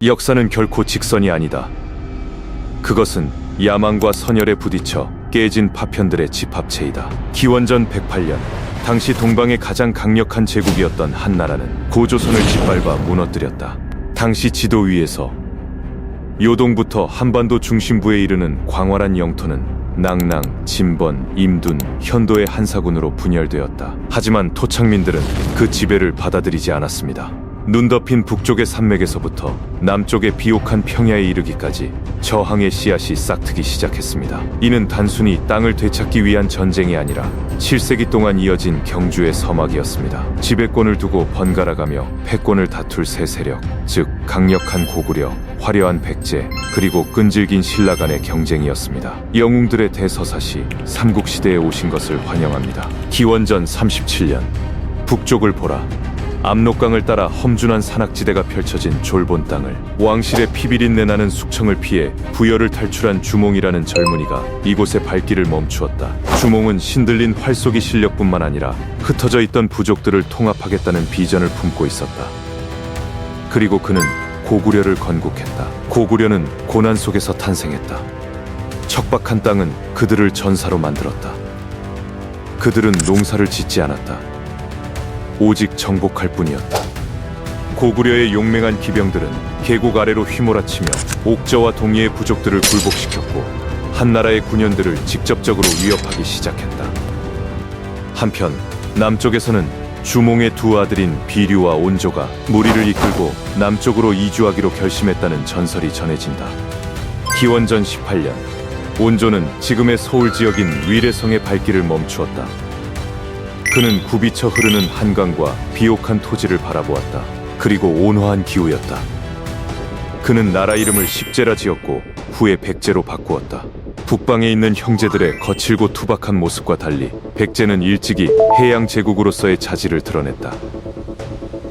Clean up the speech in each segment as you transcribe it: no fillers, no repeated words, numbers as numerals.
역사는 결코 직선이 아니다. 그것은 야망과 선열에 부딪혀 깨진 파편들의 집합체이다. 기원전 108년, 당시 동방의 가장 강력한 제국이었던 한나라는 고조선을 짓밟아 무너뜨렸다. 당시 지도 위에서 요동부터 한반도 중심부에 이르는 광활한 영토는 낭랑, 진번, 임둔, 현도의 한사군으로 분열되었다. 하지만 토착민들은 그 지배를 받아들이지 않았습니다. 눈 덮인 북쪽의 산맥에서부터 남쪽의 비옥한 평야에 이르기까지 저항의 씨앗이 싹트기 시작했습니다. 이는 단순히 땅을 되찾기 위한 전쟁이 아니라 7세기 동안 이어진 경주의 서막이었습니다. 지배권을 두고 번갈아가며 패권을 다툴 세 세력, 즉 강력한 고구려, 화려한 백제, 그리고 끈질긴 신라 간의 경쟁이었습니다. 영웅들의 대서사시 삼국시대에 오신 것을 환영합니다. 기원전 37년, 북쪽을 보라. 압록강을 따라 험준한 산악지대가 펼쳐진 졸본 땅을, 왕실의 피비린내 나는 숙청을 피해 부여를 탈출한 주몽이라는 젊은이가 이곳에 발길을 멈추었다. 주몽은 신들린 활쏘기 실력뿐만 아니라 흩어져 있던 부족들을 통합하겠다는 비전을 품고 있었다. 그리고 그는 고구려를 건국했다. 고구려는 고난 속에서 탄생했다. 척박한 땅은 그들을 전사로 만들었다. 그들은 농사를 짓지 않았다. 오직 정복할 뿐이었다. 고구려의 용맹한 기병들은 계곡 아래로 휘몰아치며 옥저와 동이의 부족들을 굴복시켰고 한나라의 군현들을 직접적으로 위협하기 시작했다. 한편 남쪽에서는 주몽의 두 아들인 비류와 온조가 무리를 이끌고 남쪽으로 이주하기로 결심했다는 전설이 전해진다. 기원전 18년, 온조는 지금의 서울 지역인 위례성의 발길을 멈추었다. 그는 굽이쳐 흐르는 한강과 비옥한 토지를 바라보았다. 그리고 온화한 기후였다. 그는 나라 이름을 십제라 지었고 후에 백제로 바꾸었다. 북방에 있는 형제들의 거칠고 투박한 모습과 달리 백제는 일찍이 해양 제국으로서의 자질을 드러냈다.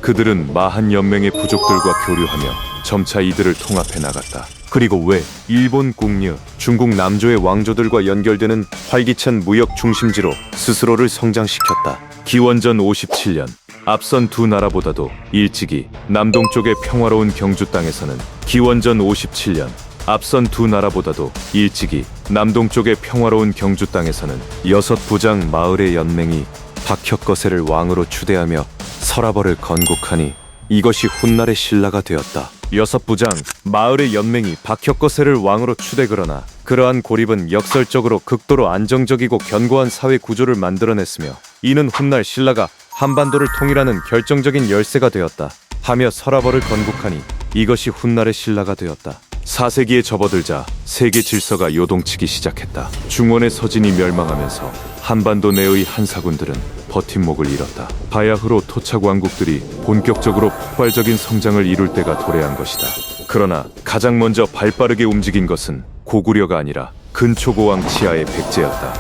그들은 마한 연맹의 부족들과 교류하며 점차 이들을 통합해 나갔다. 그리고 왜 일본 궁류, 중국 남조의 왕조들과 연결되는 활기찬 무역 중심지로 스스로를 성장시켰다. 기원전 57년, 앞선 두 나라보다도 일찍이 남동쪽의 평화로운 경주 땅에서는 기원전 57년, 앞선 두 나라보다도 일찍이 남동쪽의 평화로운 경주 땅에서는 6부장 마을의 연맹이 박혁거세를 왕으로 추대하며 서라벌을 건국하니 이것이 훗날의 신라가 되었다. 6부장 마을의 연맹이 박혁거세를 왕으로 추대. 그러나 그러한 고립은 역설적으로 극도로 안정적이고 견고한 사회 구조를 만들어냈으며 이는 훗날 신라가 한반도를 통일하는 결정적인 열쇠가 되었다. 하며 서라벌을 건국하니 이것이 훗날의 신라가 되었다. 4세기에 접어들자 세계 질서가 요동치기 시작했다. 중원의 서진이 멸망하면서 한반도 내의 한사군들은 버팀목을 잃었다. 바야흐로 토착 왕국들이 본격적으로 폭발적인 성장을 이룰 때가 도래한 것이다. 그러나 가장 먼저 발빠르게 움직인 것은 고구려가 아니라 근초고왕 치하의 백제였다.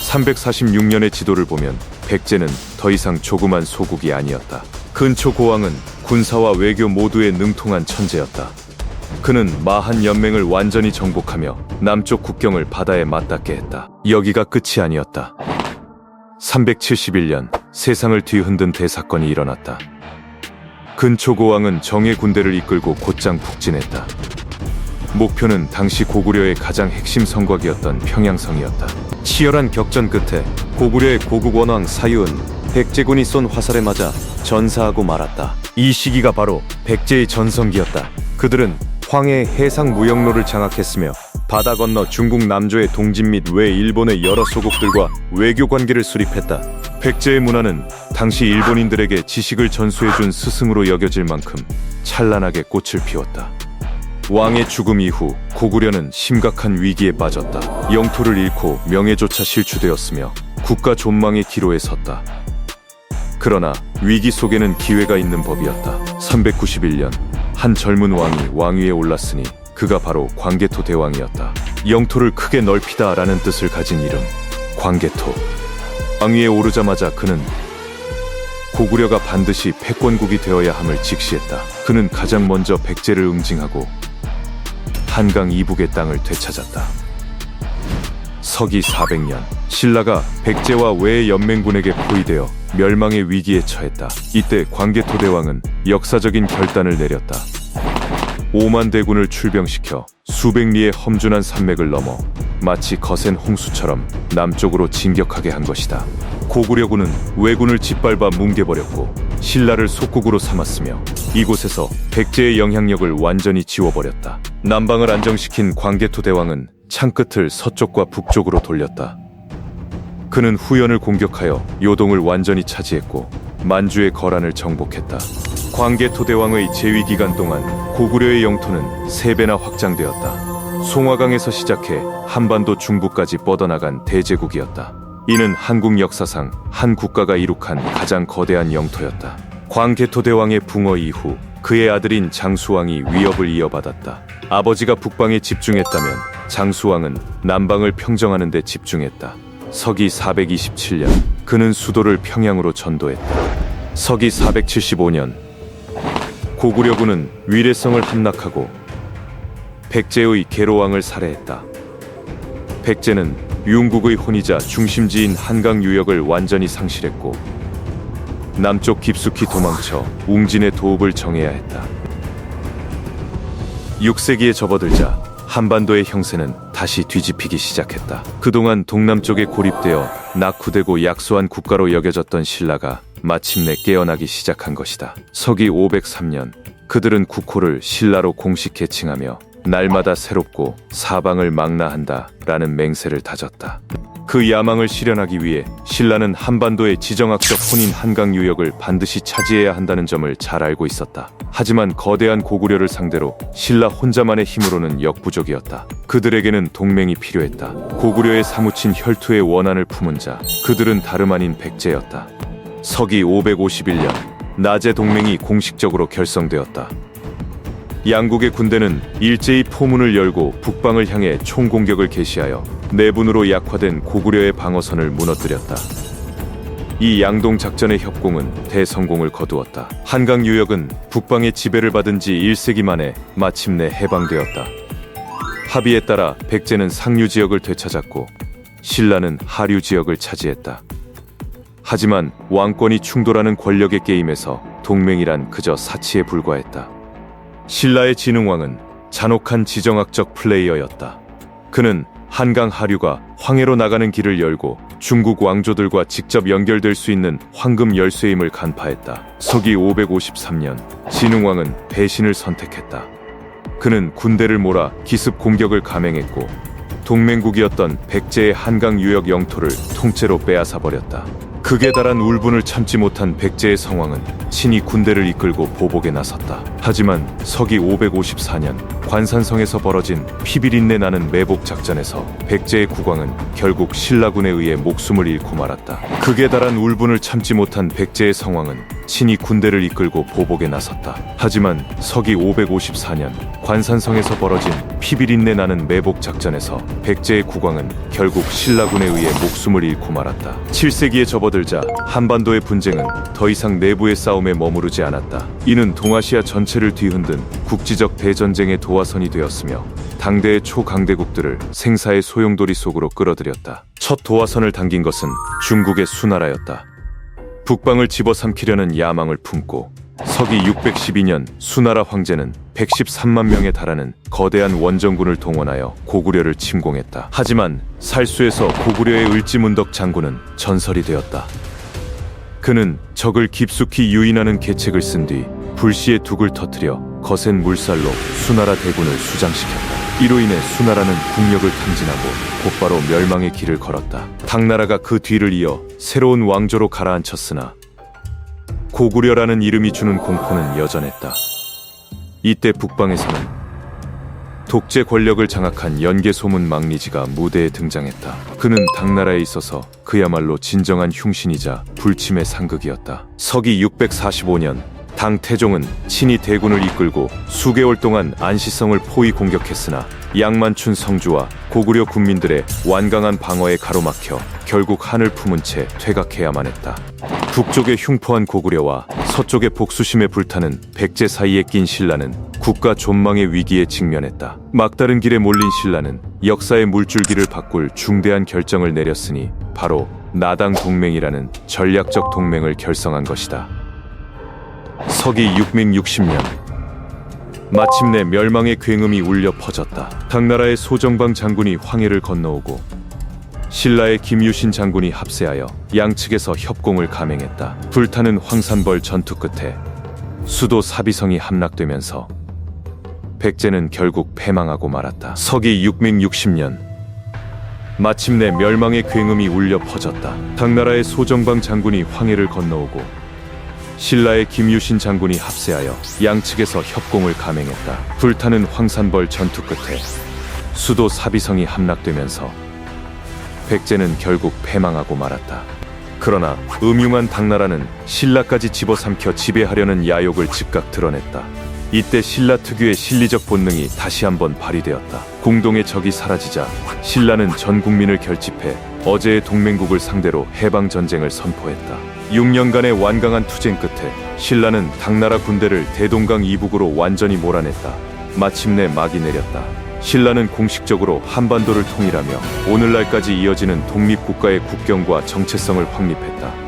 346년의 지도를 보면 백제는 더 이상 조그만 소국이 아니었다. 근초고왕은 군사와 외교 모두에 능통한 천재였다. 그는 마한 연맹을 완전히 정복하며 남쪽 국경을 바다에 맞닿게 했다. 여기가 끝이 아니었다. 371년 세상을 뒤흔든 대사건이 일어났다. 근초고왕은 정예 군대를 이끌고 곧장 북진했다. 목표는 당시 고구려의 가장 핵심 성곽이었던 평양성이었다. 치열한 격전 끝에 고구려의 고국원왕 사유은 백제군이 쏜 화살에 맞아 전사하고 말았다. 이 시기가 바로 백제의 전성기였다. 그들은 황해의 해상 무역로를 장악했으며 바다 건너 중국 남조의 동진 및 외 일본의 여러 소국들과 외교 관계를 수립했다. 백제의 문화는 당시 일본인들에게 지식을 전수해준 스승으로 여겨질 만큼 찬란하게 꽃을 피웠다. 왕의 죽음 이후 고구려는 심각한 위기에 빠졌다. 영토를 잃고 명예조차 실추되었으며 국가 존망의 기로에 섰다. 그러나 위기 속에는 기회가 있는 법이었다. 391년 한 젊은 왕이 왕위에 올랐으니 그가 바로 광개토 대왕이었다. 영토를 크게 넓히다 라는 뜻을 가진 이름, 광개토. 왕위에 오르자마자 그는 고구려가 반드시 패권국이 되어야 함을 직시했다. 그는 가장 먼저 백제를 응징하고 한강 이북의 땅을 되찾았다. 서기 400년, 신라가 백제와 외의 연맹군에게 포위되어 멸망의 위기에 처했다. 이때 광개토 대왕은 역사적인 결단을 내렸다. 5만 대군을 출병시켜 수백 리의 험준한 산맥을 넘어 마치 거센 홍수처럼 남쪽으로 진격하게 한 것이다. 고구려군은 왜군을 짓밟아 뭉개버렸고 신라를 속국으로 삼았으며 이곳에서 백제의 영향력을 완전히 지워버렸다. 남방을 안정시킨 광개토 대왕은 창끝을 서쪽과 북쪽으로 돌렸다. 그는 후연을 공격하여 요동을 완전히 차지했고 만주의 거란을 정복했다. 광개토 대왕의 재위 기간 동안 고구려의 영토는 3배나 확장되었다. 송화강에서 시작해 한반도 중부까지 뻗어나간 대제국이었다. 이는 한국 역사상 한 국가가 이룩한 가장 거대한 영토였다. 광개토 대왕의 붕어 이후 그의 아들인 장수왕이 위협을 이어받았다. 아버지가 북방에 집중했다면 장수왕은 남방을 평정하는 데 집중했다. 서기 427년 그는 수도를 평양으로 전도했다. 서기 475년 고구려군은 위례성을 함락하고 백제의 계로왕을 살해했다. 백제는 융국의 혼이자 중심지인 한강 유역을 완전히 상실했고 남쪽 깊숙이 도망쳐 웅진의 도읍을 정해야 했다. 6세기에 접어들자 한반도의 형세는 다시 뒤집히기 시작했다. 그동안 동남쪽에 고립되어 낙후되고 약소한 국가로 여겨졌던 신라가 마침내 깨어나기 시작한 것이다. 서기 503년 그들은 국호를 신라로 공식 개칭하며 날마다 새롭고 사방을 망라한다 라는 맹세를 다졌다. 그 야망을 실현하기 위해 신라는 한반도의 지정학적 혼인 한강 유역을 반드시 차지해야 한다는 점을 잘 알고 있었다. 하지만 거대한 고구려를 상대로 신라 혼자만의 힘으로는 역부족이었다. 그들에게는 동맹이 필요했다. 고구려에 사무친 혈투의 원한을 품은 자, 그들은 다름 아닌 백제였다. 서기 551년 나제 동맹이 공식적으로 결성되었다. 양국의 군대는 일제히 포문을 열고 북방을 향해 총공격을 개시하여 내분으로 약화된 고구려의 방어선을 무너뜨렸다. 이 양동 작전의 협공은 대성공을 거두었다. 한강 유역은 북방의 지배를 받은 지 1세기 만에 마침내 해방되었다. 합의에 따라 백제는 상류 지역을 되찾았고 신라는 하류 지역을 차지했다. 하지만 왕권이 충돌하는 권력의 게임에서 동맹이란 그저 사치에 불과했다. 신라의 진흥왕은 잔혹한 지정학적 플레이어였다. 그는 한강 하류가 황해로 나가는 길을 열고 중국 왕조들과 직접 연결될 수 있는 황금 열쇠임을 간파했다. 서기 553년 진흥왕은 배신을 선택했다. 그는 군대를 몰아 기습 공격을 감행했고 동맹국이었던 백제의 한강 유역 영토를 통째로 빼앗아버렸다. 극에 달한 울분을 참지 못한 백제의 성왕은 친히 군대를 이끌고 보복에 나섰다. 하지만 서기 554년 관산성에서 벌어진 피비린내 나는 매복 작전에서 백제의 국왕은 결국 신라군에 의해 목숨을 잃고 말았다. 극에 달한 울분을 참지 못한 백제의 성왕은 친히 군대를 이끌고 보복에 나섰다. 하지만 서기 554년 관산성에서 벌어진 피비린내 나는 매복 작전에서 백제의 국왕은 결국 신라군에 의해 목숨을 잃고 말았다. 7세기에 접어들자 한반도의 분쟁은 더 이상 내부의 싸움에 머무르지 않았다. 이는 동아시아 전체를 뒤흔든 국지적 대전쟁의 도화선이 되었으며 당대의 초강대국들을 생사의 소용돌이 속으로 끌어들였다. 첫 도화선을 당긴 것은 중국의 수나라였다. 북방을 집어삼키려는 야망을 품고 서기 612년 수나라 황제는 113만 명에 달하는 거대한 원정군을 동원하여 고구려를 침공했다. 하지만 살수에서 고구려의 을지문덕 장군은 전설이 되었다. 그는 적을 깊숙이 유인하는 계책을 쓴 뒤 불시에 둑을 터뜨려 거센 물살로 수나라 대군을 수장시켰다. 이로 인해 수나라는 국력을 탕진하고 곧바로 멸망의 길을 걸었다. 당나라가 그 뒤를 이어 새로운 왕조로 가라앉혔으나 고구려라는 이름이 주는 공포는 여전했다. 이때 북방에서는 독재 권력을 장악한 연개소문 망리지가 무대에 등장했다. 그는 당나라에 있어서 그야말로 진정한 흉신이자 불침의 상극이었다. 서기 645년 당 태종은 친히 대군을 이끌고 수개월 동안 안시성을 포위 공격했으나 양만춘 성주와 고구려 군민들의 완강한 방어에 가로막혀 결국 한을 품은 채 퇴각해야만 했다. 북쪽의 흉포한 고구려와 서쪽의 복수심에 불타는 백제 사이에 낀 신라는 국가 존망의 위기에 직면했다. 막다른 길에 몰린 신라는 역사의 물줄기를 바꿀 중대한 결정을 내렸으니 바로 나당 동맹이라는 전략적 동맹을 결성한 것이다. 서기 660년 마침내 멸망의 굉음이 울려 퍼졌다. 당나라의 소정방 장군이 황해를 건너오고 신라의 김유신 장군이 합세하여 양측에서 협공을 감행했다. 불타는 황산벌 전투 끝에 수도 사비성이 함락되면서 백제는 결국 패망하고 말았다. 서기 660년 마침내 멸망의 굉음이 울려 퍼졌다. 당나라의 소정방 장군이 황해를 건너오고 신라의 김유신 장군이 합세하여 양측에서 협공을 감행했다. 불타는 황산벌 전투 끝에 수도 사비성이 함락되면서 백제는 결국 패망하고 말았다. 그러나 음흉한 당나라는 신라까지 집어삼켜 지배하려는 야욕을 즉각 드러냈다. 이때 신라 특유의 실리적 본능이 다시 한번 발휘되었다. 공동의 적이 사라지자 신라는 전 국민을 결집해 어제의 동맹국을 상대로 해방전쟁을 선포했다. 6년간의 완강한 투쟁 끝에 신라는 당나라 군대를 대동강 이북으로 완전히 몰아냈다. 마침내 막이 내렸다. 신라는 공식적으로 한반도를 통일하며 오늘날까지 이어지는 독립국가의 국경과 정체성을 확립했다.